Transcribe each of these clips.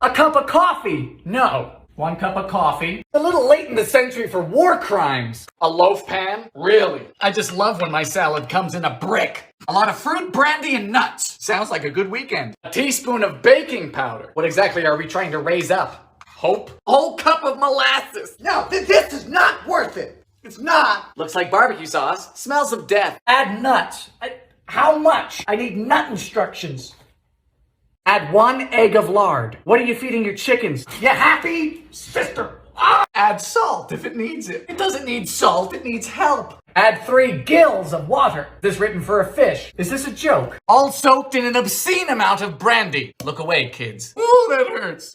A cup of coffee? No. 1 cup of coffee. A little late in the century for war crimes. A loaf pan? Really? I just love when my salad comes in a brick. A lot of fruit, brandy, and nuts. Sounds like a good weekend. A teaspoon of baking powder. What exactly are we trying to raise up? Hope? Whole cup of molasses. No, this is not worth it. It's not. Looks like barbecue sauce. Smells of death. Add nuts. How much? I need nut instructions. Add 1 egg of lard. What are you feeding your chickens? You happy, sister? Ah! Add salt if it needs it. It doesn't need salt, it needs help. Add 3 gills of water. This written for a fish. Is this a joke? All soaked in an obscene amount of brandy. Look away, kids. Ooh, that hurts.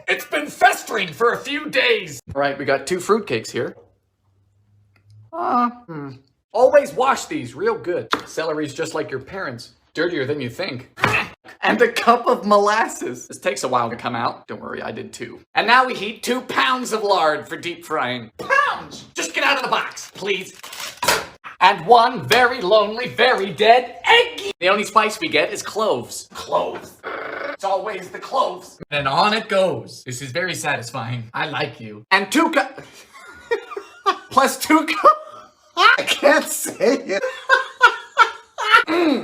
It's been festering for a few days. All right, we got 2 fruitcakes here. Always wash these real good. Celery's just like your parents. Dirtier than you think. And a cup of molasses. This takes a while to come out. Don't worry, I did too. And now we heat 2 pounds of lard for deep frying. Pounds! Just get out of the box, please. And 1 very lonely, very dead egg. The only spice we get is cloves. Cloves. It's always the cloves. And on it goes. This is very satisfying. I like you. And 2 cups. Plus 2 cups. I can't say it.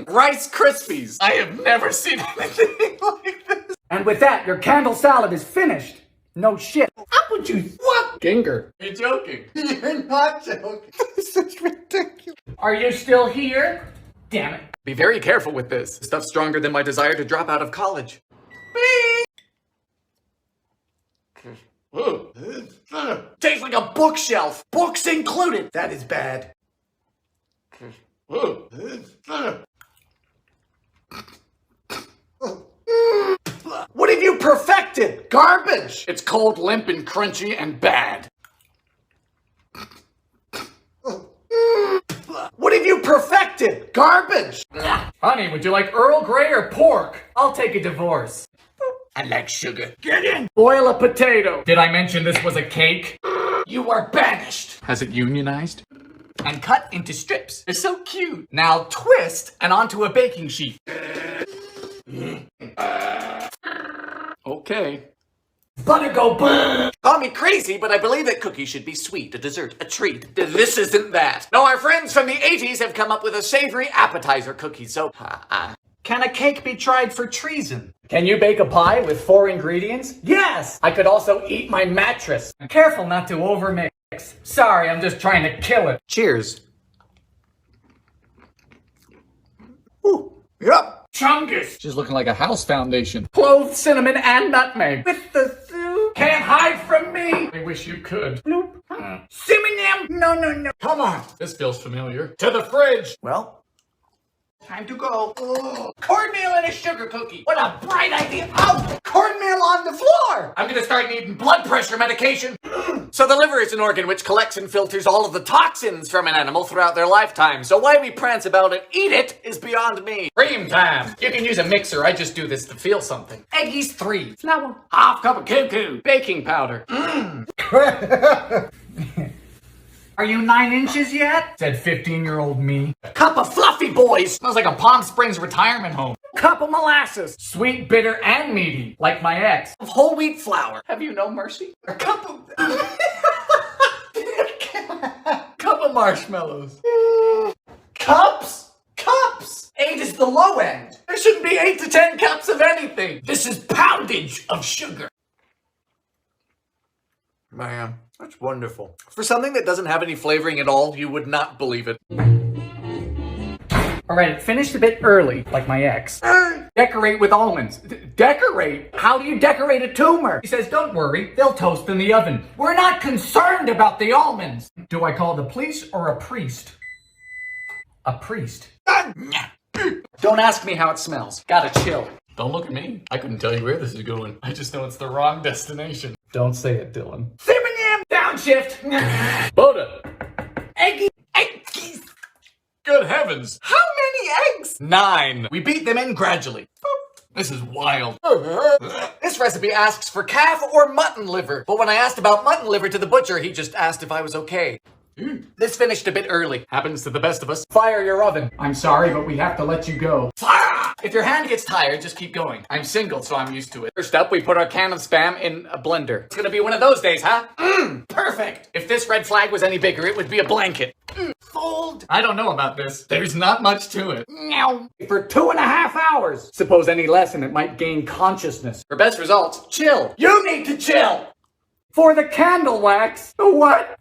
Rice Krispies. I have never seen anything like this. And with that, your candle salad is finished. No shit. Apple juice. What? Ginger. You're joking. You're not joking. This is ridiculous. Are you still here? Damn it. Be very careful with this. Stuff's stronger than my desire to drop out of college. Tastes like a bookshelf. Books included. That is bad. What have you perfected? Garbage. It's cold, limp, and crunchy, and bad. What have you perfected? Garbage. Honey, would you like Earl Grey or pork? I'll take a divorce. I like sugar. Get in! Boil a potato. Did I mention this was a cake? You are banished. Has it unionized? And cut into strips. They're so cute. Now twist and onto a baking sheet. Okay. Butter go boom! Call me crazy, but I believe that cookies should be sweet, a dessert, a treat. This isn't that. No, our friends from the 80s have come up with a savory appetizer cookie, so... Can a cake be tried for treason? Can you bake a pie with 4 ingredients? Yes! I could also eat my mattress. Careful not to overmix. Sorry, I'm just trying to kill it. Cheers. Ooh, yep. Chungus! She's looking like a house foundation. Clove, cinnamon, and nutmeg. With the soup. Can't hide from me. I wish you could. Bloop. Cinnamon. No. Come on. This feels familiar. To the fridge. Well, time to go. Oh, cornmeal and a sugar cookie. What a bright idea. Oh, cornmeal on the floor. I'm gonna start needing blood pressure medication. So the liver is an organ which collects and filters all of the toxins from an animal throughout their lifetime. So why we prance about and eat it is beyond me. Cream time. You can use a mixer. I just do this to feel something. Eggies 3. Flour. Half cup of cuckoo. Baking powder. Are you 9 inches yet? Said 15-year-old me. Cup of fluffy boys. Smells like a Palm Springs retirement home. Cup of molasses. Sweet, bitter, and meaty. Like my ex. Of whole wheat flour. Have you no mercy? A cup of... cup of marshmallows. Cups? Cups! 8 is the low end. There shouldn't be 8 to 10 cups of anything. This is poundage of sugar. Man, that's wonderful. For something that doesn't have any flavoring at all, you would not believe it. Alright, it finished a bit early, like my ex. Decorate with almonds. Decorate? How do you decorate a tumor? He says, don't worry, they'll toast in the oven. We're not concerned about the almonds. Do I call the police or a priest? A priest. Don't ask me how it smells. Gotta chill. Don't look at me. I couldn't tell you where this is going. I just know it's the wrong destination. Don't say it, Dylan. Simming downshift. Butter. Eggy. Eggies. Good heavens. How many eggs? 9. We beat them in gradually. This is wild. This recipe asks for calf or mutton liver. But when I asked about mutton liver to the butcher, he just asked if I was okay. This finished a bit early. Happens to the best of us. Fire your oven. I'm sorry, but we have to let you go. Fire! If your hand gets tired, just keep going. I'm single, so I'm used to it. First up, we put our can of Spam in a blender. It's gonna be one of those days, huh? Perfect. If this red flag was any bigger, it would be a blanket. Fold. I don't know about this. There's not much to it. Meow. For 2.5 hours. Suppose any less and it might gain consciousness. For best results, chill. You need to chill. For the candle wax. The what?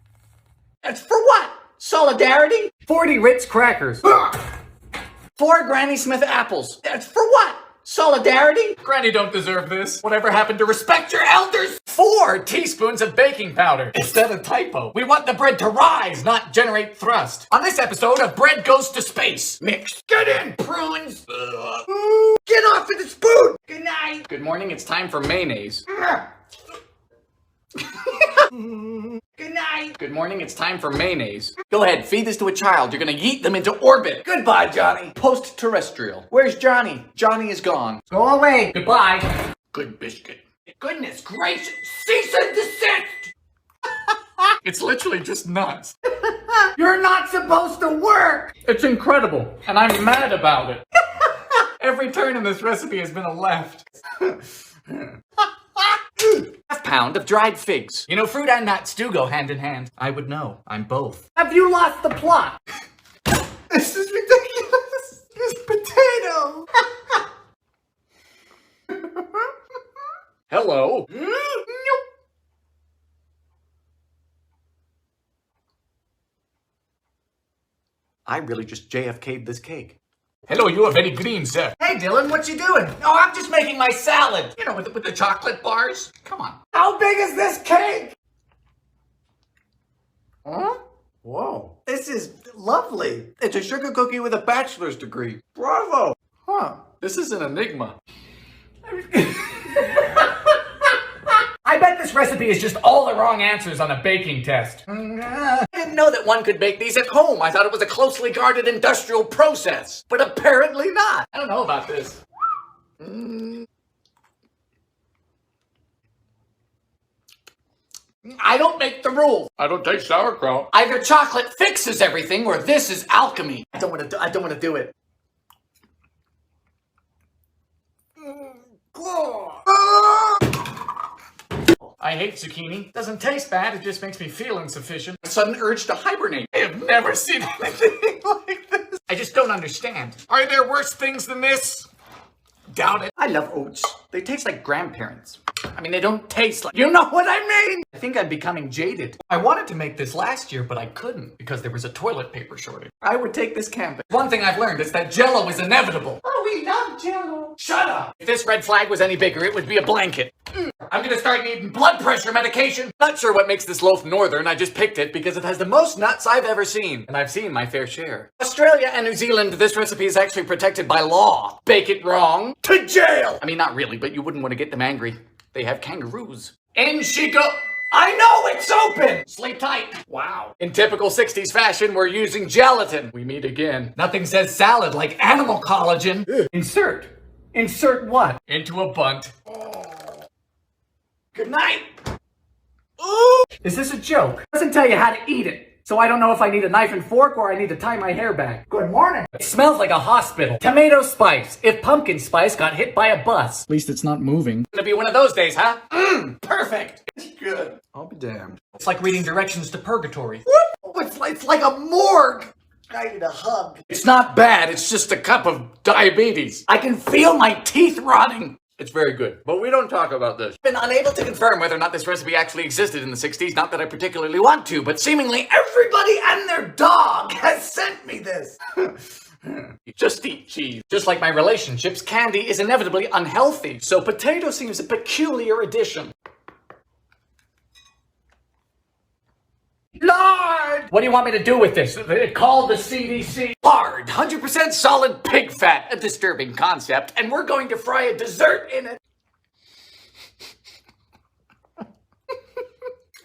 That's for what? Solidarity? 40 Ritz crackers. 4 Granny Smith apples. That's for what? Solidarity? Granny don't deserve this. Whatever happened to respect your elders? 4 teaspoons of baking powder. Is that a typo? We want the bread to rise, not generate thrust. On this episode of Bread Goes to Space. Mix. Get in, prunes. Get off with the spoon. Good night. Good morning, it's time for mayonnaise. Good night. Good morning, it's time for mayonnaise. Go ahead, feed this to a child. You're gonna yeet them into orbit. Goodbye, Johnny. Post-terrestrial. Where's Johnny? Johnny is gone. Go away. Goodbye. Good biscuit. Goodness gracious. Cease and desist. It's literally just nuts. You're not supposed to work. It's incredible, and I'm mad about it. Every turn in this recipe has been a left. Half pound of dried figs. You know, fruit and nuts do go hand in hand. I would know. I'm both. Have you lost the plot? This is ridiculous. It's potato. Hello. I really just JFK'd this cake. Hello, you have any green, sir? Hey, Dylan, what you doing? Oh, I'm just making my salad. You know, with the chocolate bars. Come on. How big is this cake? Huh? Whoa. This is lovely. It's a sugar cookie with a bachelor's degree. Bravo. Huh. This is an enigma. I bet this recipe is just all the wrong answers on a baking test. I didn't know that one could make these at home. I thought it was a closely guarded industrial process. But apparently not. I don't know about this. I don't make the rules. I don't take sauerkraut. Either chocolate fixes everything or this is alchemy. I don't want to do it. I hate zucchini. Doesn't taste bad, it just makes me feel insufficient. A sudden urge to hibernate. I have never seen anything like this. I just don't understand. Are there worse things than this? Doubt it. I love oats. They taste like grandparents. I mean, they don't taste like... You know what I mean? I think I'm becoming jaded. I wanted to make this last year, but I couldn't because there was a toilet paper shortage. I would take this camping. One thing I've learned is that Jell-O is inevitable. Oh, we love Jell-O. Shut up! If this red flag was any bigger, it would be a blanket. I'm gonna start needing blood pressure medication. Not sure what makes this loaf northern. I just picked it because it has the most nuts I've ever seen. And I've seen my fair share. Australia and New Zealand, this recipe is actually protected by law. Bake it wrong, to jail! I mean, not really, but you wouldn't want to get them angry. They have kangaroos. In she go. I know it's open! Sleep tight. Wow. In typical 60s fashion, we're using gelatin. We meet again. Nothing says salad like animal collagen. Insert. Insert what? Into a bunt. Good night. Ooh. Is this a joke? It doesn't tell you how to eat it. So I don't know if I need a knife and fork or I need to tie my hair back. Good morning. It smells like a hospital. Tomato spice. If pumpkin spice got hit by a bus. At least it's not moving. It's gonna be one of those days, huh? Perfect. It's good. I'll be damned. It's like reading directions to purgatory. What? It's like a morgue. I need a hug. It's not bad. It's just a cup of diabetes. I can feel my teeth rotting. It's very good, but we don't talk about this. Been unable to confirm whether or not this recipe actually existed in the 60s, not that I particularly want to, but seemingly Everybody and their dog has sent me this. just eat cheese. Just like my relationships, candy is inevitably unhealthy, so potato seems a peculiar addition. Lard! What do you want me to do with this? Call the CDC. Lard, 100% solid pig fat, a disturbing concept, and we're going to fry a dessert in it.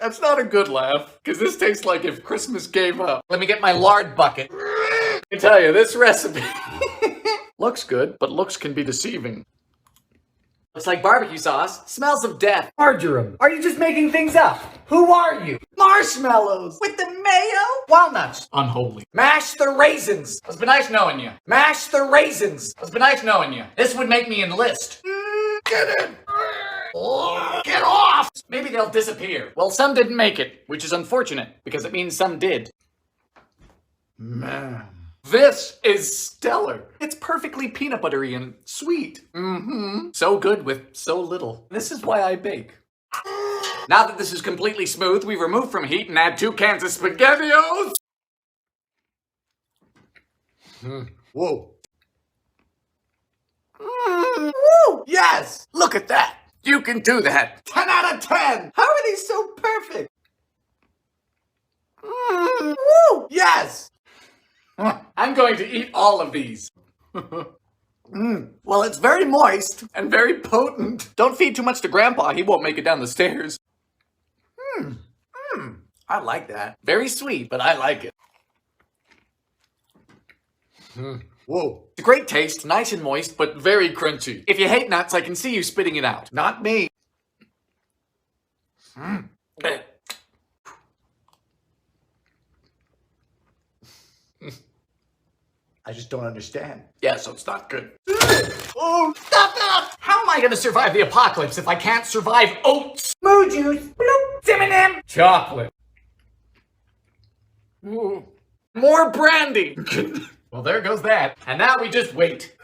That's not a good laugh, because this tastes like if Christmas gave up. Let me get my lard bucket. I tell you, this recipe looks good, but looks can be deceiving. Looks like barbecue sauce. Smells of death. Marjoram. Are you just making things up? Who are you? Marshmallows with the mayo. Walnuts. Unholy. Mash the raisins. It's been nice knowing you. Mash the raisins. It's been nice knowing you. This would make me enlist. Get in. Get off. Maybe they'll disappear. Well, some didn't make it, which is unfortunate, because it means some did. Man. This is stellar. It's perfectly peanut buttery and sweet. So good with so little. This is why I bake. Now that this is completely smooth, we remove from heat and add 2 cans of SpaghettiOs. Whoa. Woo! Yes! Look at that! You can do that. 10 out of 10! How are these so perfect? Woo! Yes! I'm going to eat all of these. Well, it's very moist. And very potent. Don't feed too much to Grandpa. He won't make it down the stairs. I like that. Very sweet, but I like it. Whoa. It's a great taste, nice and moist, but very crunchy. If you hate nuts, I can see you spitting it out. Not me. I just don't understand. Yeah, so it's not good. Oh, stop that! How am I gonna survive the apocalypse if I can't survive oats? Moo juice. Bloop. M&M. Chocolate. Ooh. More brandy. Well, there goes that. And now we just wait.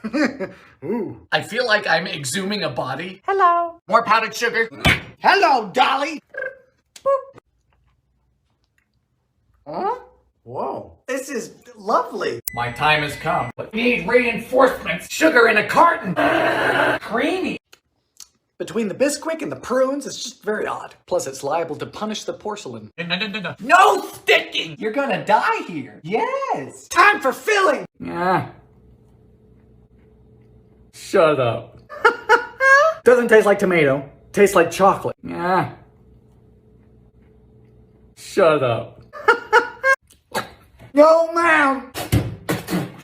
Ooh. I feel like I'm exhuming a body. Hello. More powdered sugar. Hello, Dolly. Huh? Whoa. This is lovely. My time has come. But we need reinforcements. Sugar in a carton. Creamy. Between the Bisquick and the prunes, it's just very odd. Plus, it's liable to punish the porcelain. No. No sticking! You're gonna die here. Yes! Time for filling! Yeah. Shut up. Doesn't taste like tomato. Tastes like chocolate. Yeah. Shut up. No, ma'am!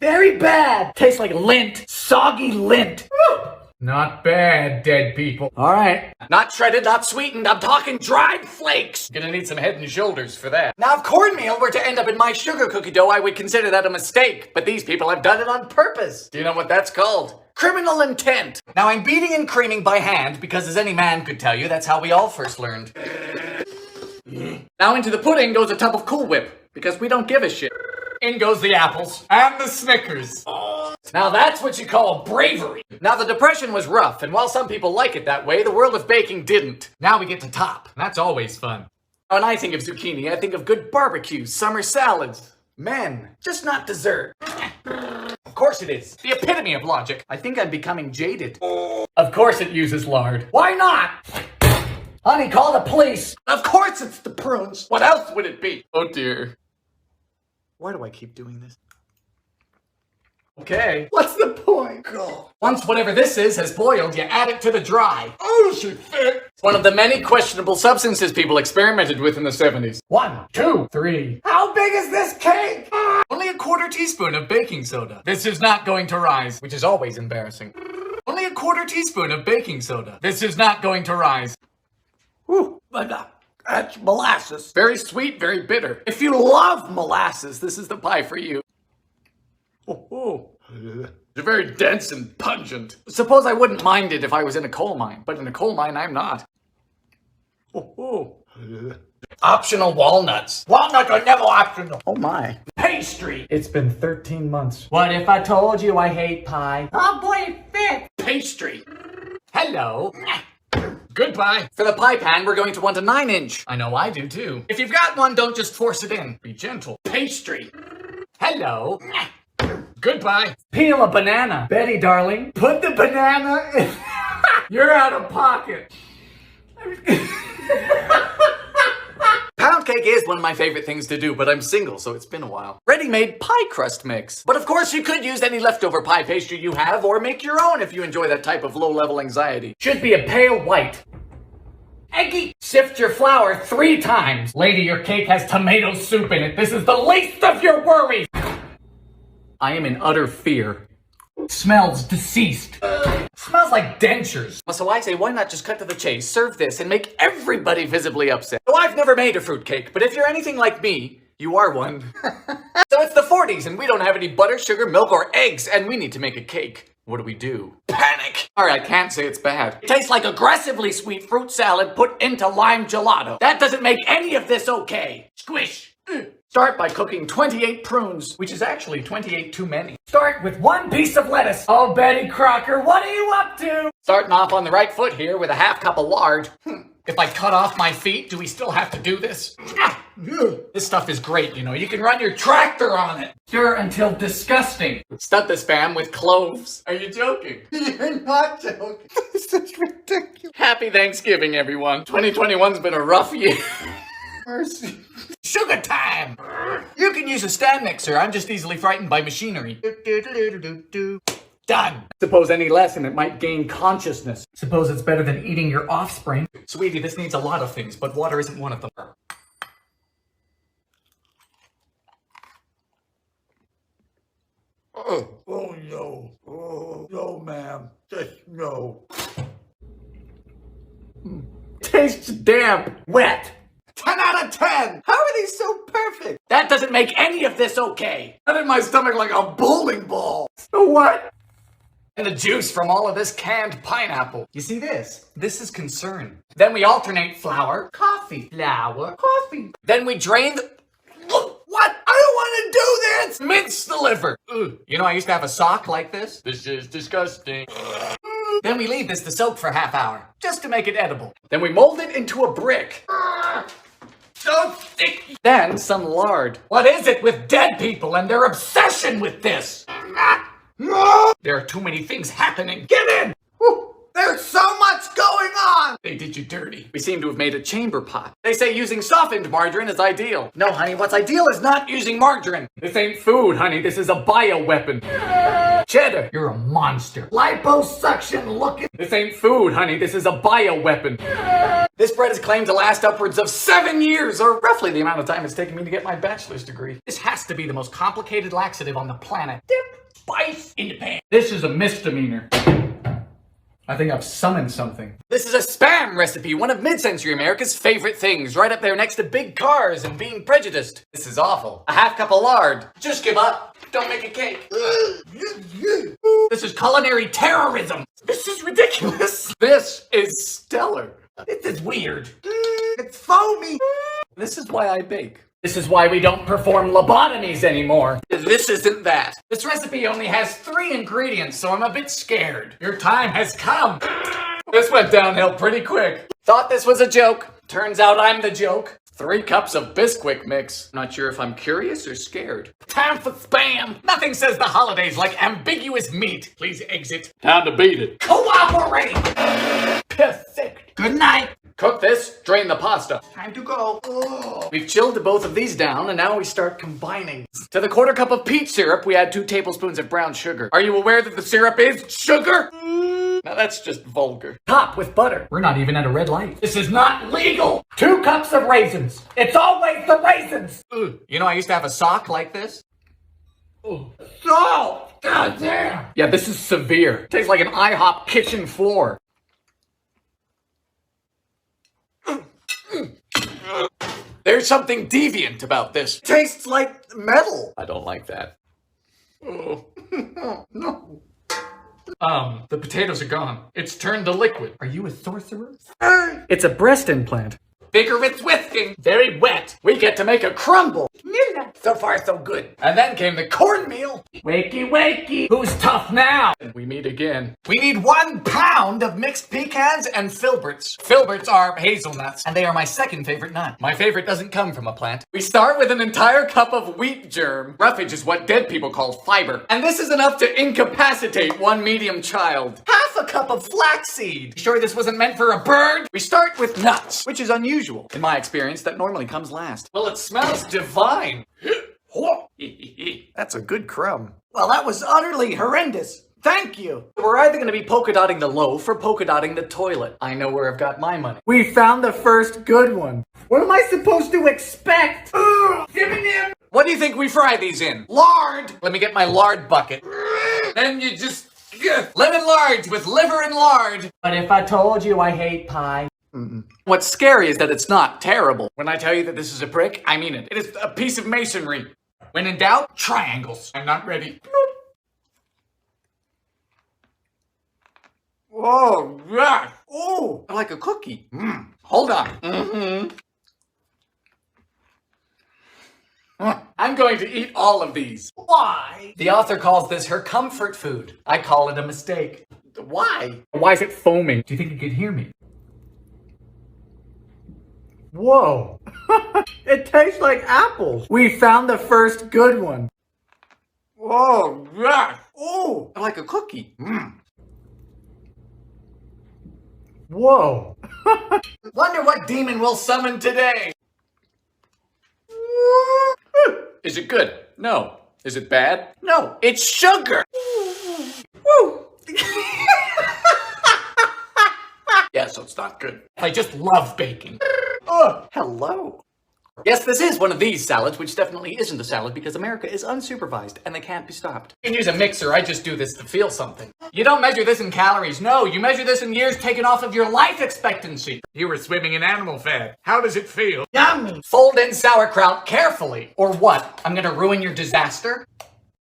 Very bad! Tastes like lint. Soggy lint. Not bad, dead people. All right. Not shredded, not sweetened. I'm talking dried flakes. Gonna need some head and shoulders for that. Now, if cornmeal were to end up in my sugar cookie dough, I would consider that a mistake. But these people have done it on purpose. Do you know what that's called? Criminal intent. Now, I'm beating and creaming by hand because, as any man could tell you, that's how we all first learned. Now, into the pudding goes a tub of Cool Whip because we don't give a shit. In goes the apples and the Snickers. Now that's what you call bravery. Now the Depression was rough, and while some people like it that way, the world of baking didn't. Now we get to top. That's always fun. When I think of zucchini, I think of good barbecues, summer salads. Men, just not dessert. Of course it is. The epitome of logic. I think I'm becoming jaded. Of course it uses lard. Why not? Honey, call the police. Of course it's the prunes. What else would it be? Oh dear. Why do I keep doing this? Okay. What's the point? God. Once whatever this is has boiled, you add it to the dry. Oh, she fit. It's one of the many questionable substances people experimented with in the 70s. 1, 2, 3. How big is this cake? Only a quarter teaspoon of baking soda. This is not going to rise, which is always embarrassing. Only a quarter teaspoon of baking soda. This is not going to rise. Whew, that's molasses. Very sweet, very bitter. If you love molasses, This is the pie for you. They're very dense and pungent. Suppose I wouldn't mind it if I was in a coal mine, but in a coal mine, I'm not. Optional walnuts. Walnuts are never optional. Oh my. Pastry. It's been 13 months. What if I told you I hate pie? Oh boy, it fits. Pastry. Hello. Goodbye. For the pie pan, we're going to want a 9-inch. I know I do too. If you've got one, don't just force it in. Be gentle. Pastry. Hello. Goodbye. Peel a banana. Betty, darling, put the banana in. You're out of pocket. Pound cake is one of my favorite things to do, but I'm single, so it's been a while. Ready-made pie crust mix. But of course, you could use any leftover pie pastry you have, or make your own if you enjoy that type of low-level anxiety. Should be a pale white. Eggy. Sift your flour 3 times. Lady, your cake has tomato soup in it. This is the least of your worries. I am in utter fear. Smells deceased. Smells like dentures. So I say, why not just cut to the chase, serve this, and make everybody visibly upset? So I've never made a fruitcake, but if you're anything like me, you are one. So it's the 40s, and we don't have any butter, sugar, milk, or eggs, and we need to make a cake. What do? Panic! Alright, I can't say it's bad. It tastes like aggressively sweet fruit salad put into lime gelato. That doesn't make any of this okay. Squish! Start by cooking 28 prunes, which is actually 28 too many. Start with 1 piece of lettuce. Oh, Betty Crocker, what are you up to? Starting off on the right foot here with a half cup of lard. If I cut off my feet, do we still have to do this? This stuff is great, you know. You can run your tractor on it. Stir until disgusting. Stunt the spam with cloves. Are you joking? You're not joking. This is ridiculous. Happy Thanksgiving, everyone. 2021's been a rough year. Mercy. Sugar time! You can use a stand mixer. I'm just easily frightened by machinery. Done. Suppose any less and it might gain consciousness. Suppose it's better than eating your offspring. Sweetie, this needs a lot of things, but water isn't one of them. Oh no. Oh no, ma'am. Just no. Tastes damp. Wet. 10 out of 10! How are they so perfect? That doesn't make any of this okay. That in my stomach like a bowling ball. So what? And the juice from all of this canned pineapple. You see this? This is concern. Then we alternate flour, coffee, flour, coffee. Then we drain the... What? I don't want to do this! Mince the liver. Ugh. You know, I used to have a sock like this. This is disgusting. Then we leave this to soak for half hour, just to make it edible. Then we mold it into a brick. So sticky. Then some lard. What is it with dead people and their obsession with this? There are too many things happening. Get in! There's so much going on! They did you dirty. We seem to have made a chamber pot. They say using softened margarine is ideal. No, honey, what's ideal is not using margarine. This ain't food, honey. This is a bioweapon. Cheddar, you're a monster. Liposuction looking. This ain't food, honey. This is a bioweapon. This bread is claimed to last upwards of 7 years, or roughly the amount of time it's taken me to get my bachelor's degree. This has to be the most complicated laxative on the planet. Dip spice in the pan. This is a misdemeanor. I think I've summoned something. This is a spam recipe, one of mid-century America's favorite things, right up there next to big cars and being prejudiced. This is awful. A half cup of lard. Just give up. Don't make a cake. This is culinary terrorism. This is ridiculous. This is stellar. This is weird. It's foamy. This is why I bake. This is why we don't perform lobotomies anymore. This isn't that. This recipe only has 3 ingredients, so I'm a bit scared. Your time has come. This went downhill pretty quick. Thought this was a joke. Turns out I'm the joke. 3 cups of Bisquick mix. Not sure if I'm curious or scared. Time for spam. Nothing says the holidays like ambiguous meat. Please exit. Time to beat it. Cooperate. Perfect. Good night. Cook this, drain the pasta. Time to go. Oh. We've chilled both of these down, and now we start combining. To the 1/4 cup of peach syrup, we add 2 tablespoons of brown sugar. Are you aware that the syrup is sugar? Now that's just vulgar. Top with butter. We're not even at a red light. This is not legal. 2 cups of raisins. It's always the raisins. Ugh. You know, I used to have a sock like this. Oh. Salt! God damn! Yeah, this is severe. Tastes like an IHOP kitchen floor. There's something deviant about this. Tastes like metal. I don't like that. Oh. No. The potatoes are gone. It's turned to liquid. Are you a sorcerer? It's a breast implant. Vigorous whisking. Very wet. We get to make a crumble. So far, so good. And then came the cornmeal. Wakey, wakey. Who's tough now? And we meet again. We need 1 pound of mixed pecans and filberts. Filberts are hazelnuts, and they are my second favorite nut. My favorite doesn't come from a plant. We start with an entire cup of wheat germ. Roughage is what dead people call fiber. And this is enough to incapacitate 1 medium child. Half a cup of flaxseed. You sure this wasn't meant for a bird? We start with nuts, which is unusual. In my experience, that normally comes last. Well, it smells divine. That's a good crumb. Well, that was utterly horrendous. Thank you. We're either going to be polka dotting the loaf or polka dotting the toilet. I know where I've got my money. We found the first good one. What am I supposed to expect? What do you think we fry these in? Lard. Let me get my lard bucket. Then you just Lemon large with liver and lard. But if I told you I hate pie. What's scary is that it's not terrible. When I tell you that this is a brick, I mean it. It is a piece of masonry. When in doubt, triangles. I'm not ready. Whoa, yeah. Oh, like a cookie. Hold on. I'm going to eat all of these. Why? The author calls this her comfort food. I call it a mistake. Why? Why is it foaming? Do you think you can hear me? Whoa. It tastes like apples. We found the first good one. Whoa, yeah. Oh, like a cookie. Whoa. Wonder what demon we'll summon today. Is it good? No. Is it bad? No. It's sugar. Woo. Yeah, so it's not good. I just love baking. Hello. Yes, this is one of these salads, which definitely isn't a salad because America is unsupervised and they can't be stopped. You can use a mixer, I just do this to feel something. You don't measure this in calories, no, you measure this in years taken off of your life expectancy. You were swimming in animal fat. How does it feel? Yummy! Fold in sauerkraut carefully. Or what? I'm gonna ruin your disaster?